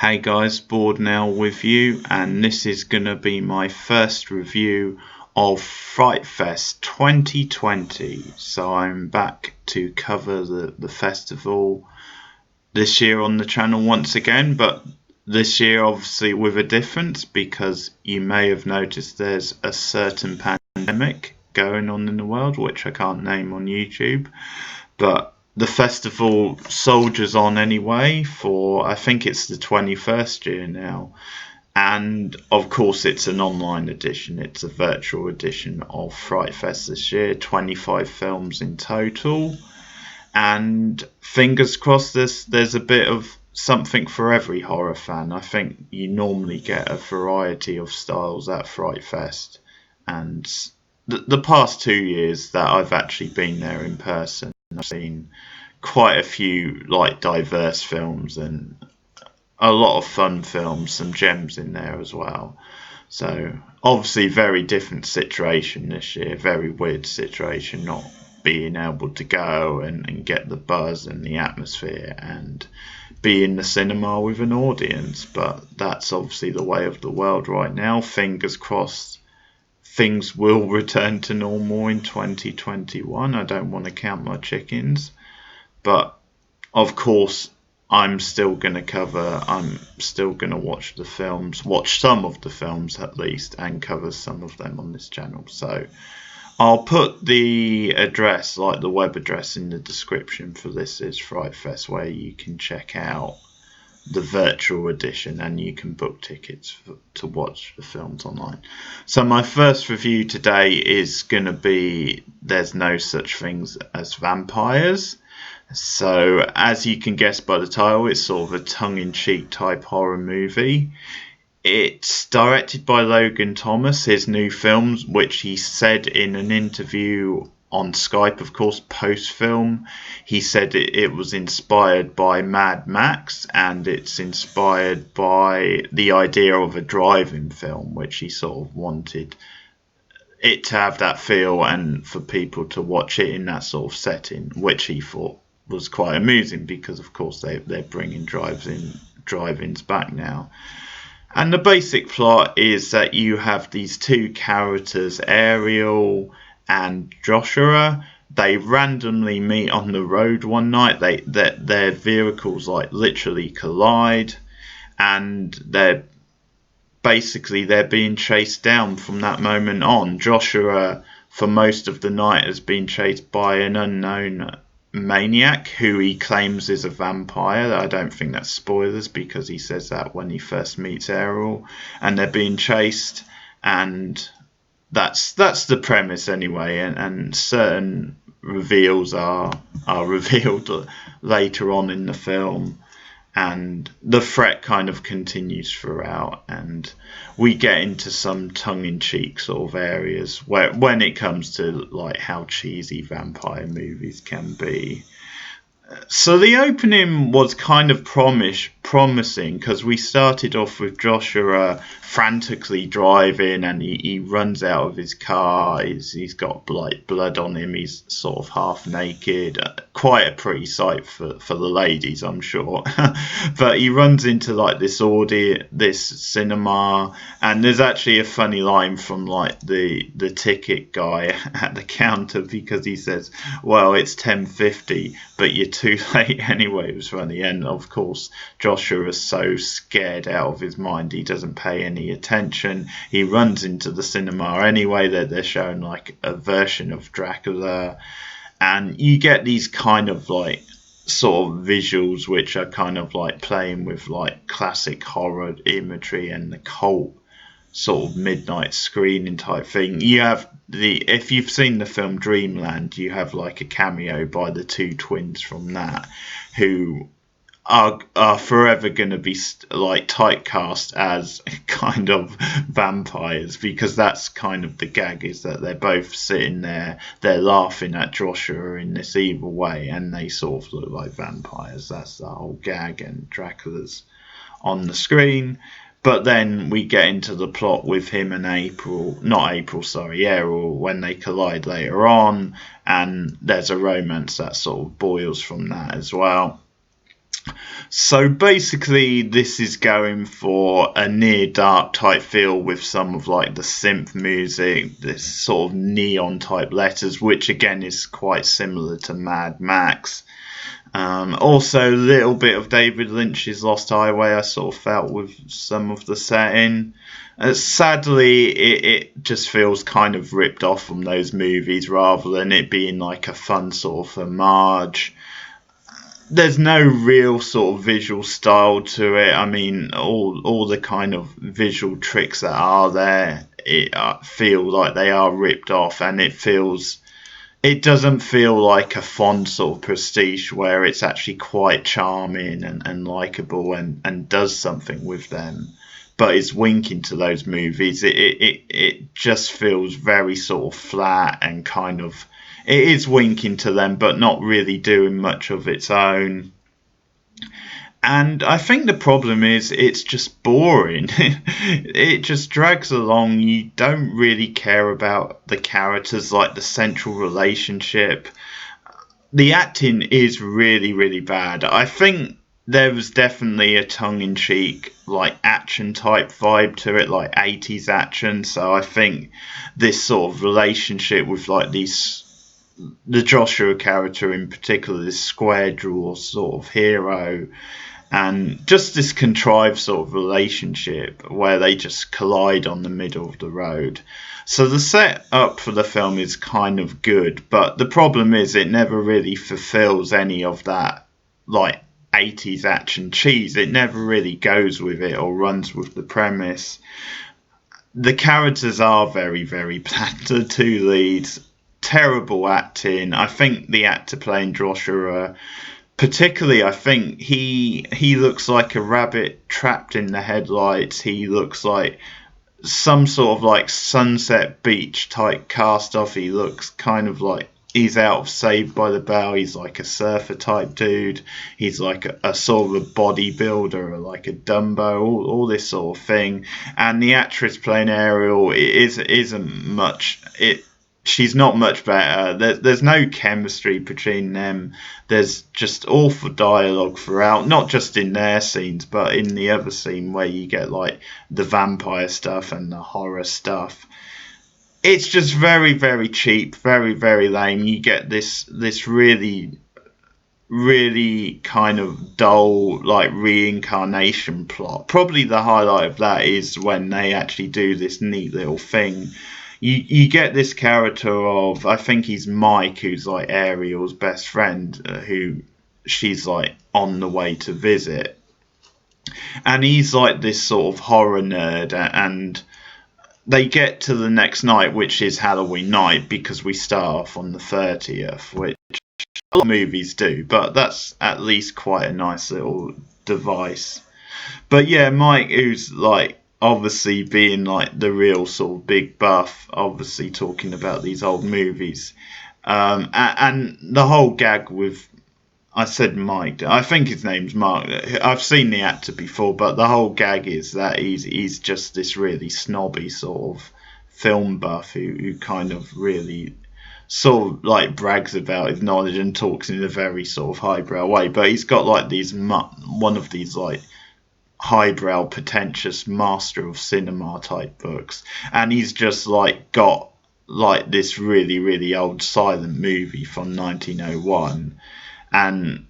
Hey guys, Board now with you, and this is going to be my first review of Frightfest 2020. So I'm back to cover the festival this year on the channel once again, but this year obviously with a difference, because you may have noticed there's a certain pandemic going on in the world, which I can't name on YouTube, but the festival soldiers on anyway for, I think it's the 21st year now. And of course it's an online edition, it's a virtual edition of Frightfest this year, 25 films in total. And fingers crossed there's a bit of something for every horror fan. I think you normally get a variety of styles at Frightfest. And the past 2 years that I've actually been there in person, I've seen quite a few like diverse films and a lot of fun films, some gems in there as well. So obviously very different situation this year, very weird situation, not being able to go and get the buzz and the atmosphere and be in the cinema with an audience, but that's obviously the way of the world right now. Fingers crossed things will return to normal in 2021. I don't want to count my chickens, but of course I'm still going to watch the films, watch some of the films at least, and cover some of them on this channel. So I'll put the address, like the web address, in the description for This Is Frightfest, where you can check out the virtual edition and you can book tickets to watch the films online. So my first review today is going to be There's No Such Things as Vampires. So as you can guess by the title, it's sort of a tongue-in-cheek type horror movie. It's directed by Logan Thomas, his new films, which he said in an interview on Skype, of course, post-film. He said it was inspired by Mad Max, and it's inspired by the idea of a drive-in film, which he sort of wanted it to have that feel and for people to watch it in that sort of setting, which he thought was quite amusing because, of course, they're bringing drive-ins back now. And the basic plot is that you have these two characters, Ariel and Joshua. They randomly meet on the road one night. Their vehicles like literally collide, and they're being chased down from that moment on. Joshua, for most of the night, has been chased by an unknown maniac who he claims is a vampire. I don't think that's spoilers because he says that when he first meets Ariel, and they're being chased, and that's the premise anyway, and certain reveals are revealed later on in the film, and the threat kind of continues throughout, and we get into some tongue-in-cheek sort of areas where when it comes to like how cheesy vampire movies can be. So the opening was kind of promising because we started off with Joshua frantically driving, and he runs out of his car. He's got blood on him. He's sort of half naked. Quite a pretty sight for the ladies, I'm sure. But he runs into like this cinema, and there's actually a funny line from like the ticket guy at the counter, because he says, "Well, it's 10:50, but you're too late anyway." It was funny, and of course Joshua is so scared out of his mind he doesn't pay any attention. He runs into the cinema anyway. They're showing like a version of Dracula, and you get these kind of like sort of visuals which are kind of like playing with like classic horror imagery and the cult sort of midnight screening type thing. You have if you've seen the film Dreamland, you have like a cameo by the two twins from that, who are forever going to be like typecast as kind of vampires, because that's kind of the gag, is that they're both sitting there, they're laughing at Joshua in this evil way, and they sort of look like vampires. That's the whole gag, and Dracula's on the screen. But then we get into the plot with him and Ariel, when they collide later on, and there's a romance that sort of boils from that as well. So basically, this is going for a near dark type feel with some of like the synth music, this sort of neon type letters, which again is quite similar to Mad Max. Also, a little bit of David Lynch's Lost Highway, I sort of felt with some of the setting. Sadly, it just feels kind of ripped off from those movies rather than it being like a fun sort of homage. There's no real sort of visual style to it. I mean, all the kind of visual tricks that are there, feel like they are ripped off, and it doesn't feel like a fond sort of prestige where it's actually quite charming and likable and does something with them, but it's winking to those movies. It just feels very sort of flat and kind of, it is winking to them, but not really doing much of its own. And I think the problem is it's just boring. It just drags along. You don't really care about the characters, like the central relationship. The acting is really, really bad. I think there was definitely a tongue-in-cheek, like action type vibe to it, like 80s action. So I think this sort of relationship with like the Joshua character in particular, this square jaw sort of hero, and just this contrived sort of relationship where they just collide on the middle of the road. So the setup for the film is kind of good, but the problem is it never really fulfills any of that like 80s action cheese. It never really goes with it or runs with the premise. The characters are very, very bland. The two leads, terrible acting. I think the actor playing Joshua, particularly, I think he looks like a rabbit trapped in the headlights. He looks like some sort of like Sunset Beach type cast off. He looks kind of like he's out of Saved by the Bell. He's like a surfer type dude. He's like a sort of a bodybuilder or like a Dumbo, all this sort of thing. And the actress playing Ariel isn't much. She's not much better. There's no chemistry between them. There's just awful dialogue throughout, not just in their scenes, but in the other scene where you get like the vampire stuff and the horror stuff. It's just very, very cheap, very, very lame. You get this really, really kind of dull like reincarnation plot. Probably the highlight of that is when they actually do this neat little thing. You get this character of, I think he's Mike, who's like Ariel's best friend, who she's like on the way to visit, and he's like this sort of horror nerd, and they get to the next night, which is Halloween night, because we start off on the 30th, which a lot of movies do, but that's at least quite a nice little device. But yeah, Mike, who's like obviously being like the real sort of big buff, obviously talking about these old movies, and the whole gag with, I said Mike, I think his name's Mark. I've seen the actor before, but the whole gag is that he's just this really snobby sort of film buff who kind of really sort of like brags about his knowledge and talks in a very sort of highbrow way. But he's got like one of these like highbrow, pretentious master of cinema type books, and he's just like got like this really, really old silent movie from 1901. And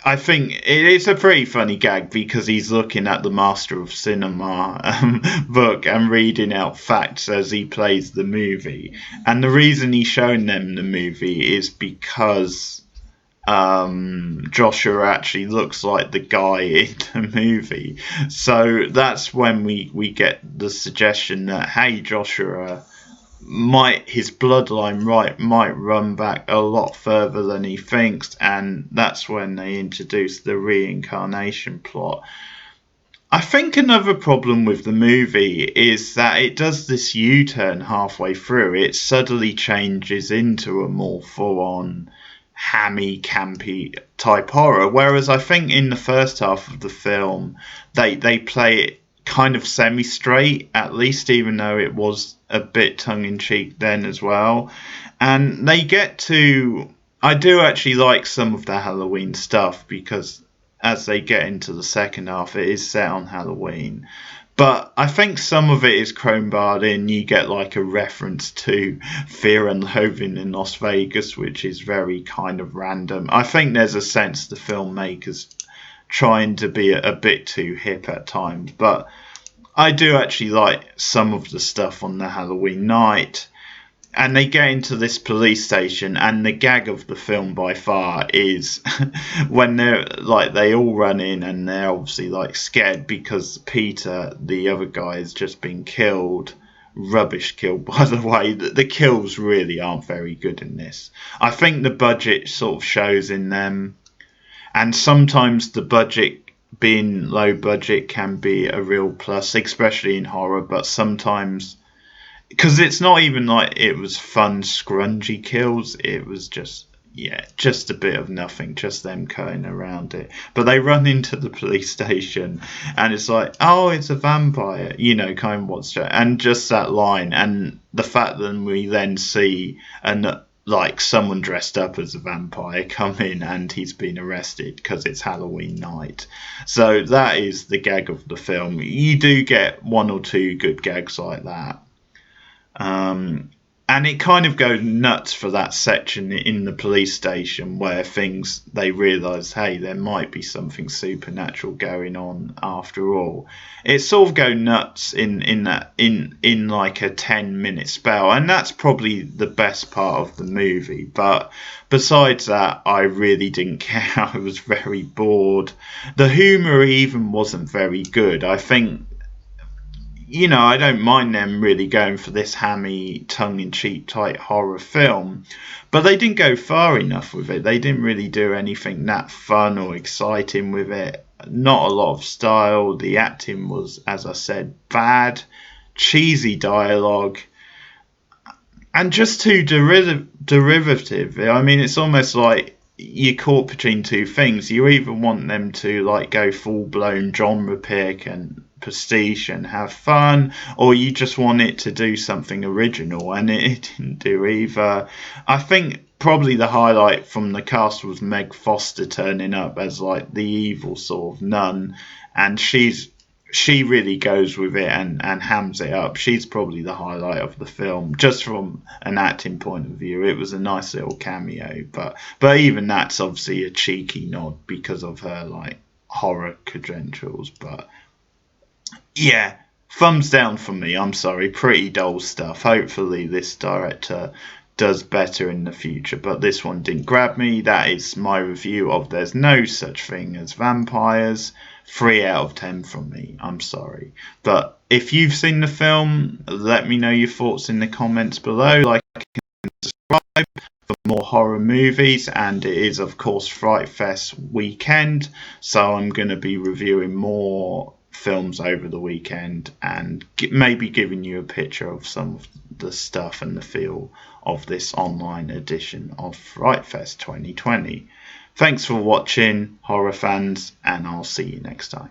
I think it's a pretty funny gag because he's looking at the Master of Cinema book and reading out facts as he plays the movie. And the reason he's showing them the movie is because Joshua actually looks like the guy in the movie. So that's when we get the suggestion that, hey, Joshua, his bloodline might run back a lot further than he thinks, and that's when they introduce the reincarnation plot. I think another problem with the movie is that it does this U-turn halfway through. It suddenly changes into a more full-on hammy, campy type horror, whereas I think in the first half of the film they play it kind of semi-straight, at least, even though it was a bit tongue-in-cheek then as well. And they get to I do actually like some of the Halloween stuff because as they get into the second half, it is set on Halloween. But I think some of it is crowbarred in. You get like a reference to Fear and Loathing in Las Vegas, which is very kind of random. I think there's a sense the filmmakers trying to be a bit too hip at times. But I do actually like some of the stuff on the Halloween night. And they get into this police station, and the gag of the film by far is when they're like, they all run in and they're obviously like scared because Peter, the other guy, has just been killed. Rubbish kill, by the way. The kills really aren't very good in this. I think the budget sort of shows in them, and sometimes the budget being low budget can be a real plus, especially in horror, but sometimes because it's not even like it was fun scrungy kills, it was just, yeah, just a bit of nothing, just them cutting around it. But they run into the police station and it's like, oh, it's a vampire, you know, kind of what's that, and just that line, and the fact that we then see and like someone dressed up as a vampire come in and he's been arrested because it's Halloween night. So that is the gag of the film. You do get one or two good gags like that. And it kind of goes nuts for that section in the police station where they realise, hey, there might be something supernatural going on after all. It sort of goes nuts in like a 10-minute spell, and that's probably the best part of the movie. But besides that, I really didn't care. I was very bored. The humour even wasn't very good. I think, you know, I don't mind them really going for this hammy, tongue-in-cheek type horror film, but they didn't go far enough with it. They didn't really do anything that fun or exciting with it. Not a lot of style. The acting was, as I said, bad, cheesy dialogue, and just too derivative. I mean, it's almost like you're caught between two things. You either want them to like go full-blown genre pick and pastiche and have fun, or you just want it to do something original, and it didn't do either. I think probably the highlight from the cast was Meg Foster turning up as like the evil sort of nun, and she really goes with it and hams it up. She's probably the highlight of the film, just from an acting point of view. It was a nice little cameo, but even that's obviously a cheeky nod because of her like horror credentials. But yeah, thumbs down from me. I'm sorry, pretty dull stuff. Hopefully this director does better in the future, but this one didn't grab me. That is my review of There's No Such Thing as Vampires. 3 out of 10 from me. I'm sorry. But if you've seen the film, let me know your thoughts in the comments below. Like and subscribe for more horror movies, and it is of course Frightfest weekend, so I'm going to be reviewing more films over the weekend and maybe giving you a picture of some of the stuff and the feel of this online edition of Frightfest 2020. Thanks for watching, horror fans, and I'll see you next time.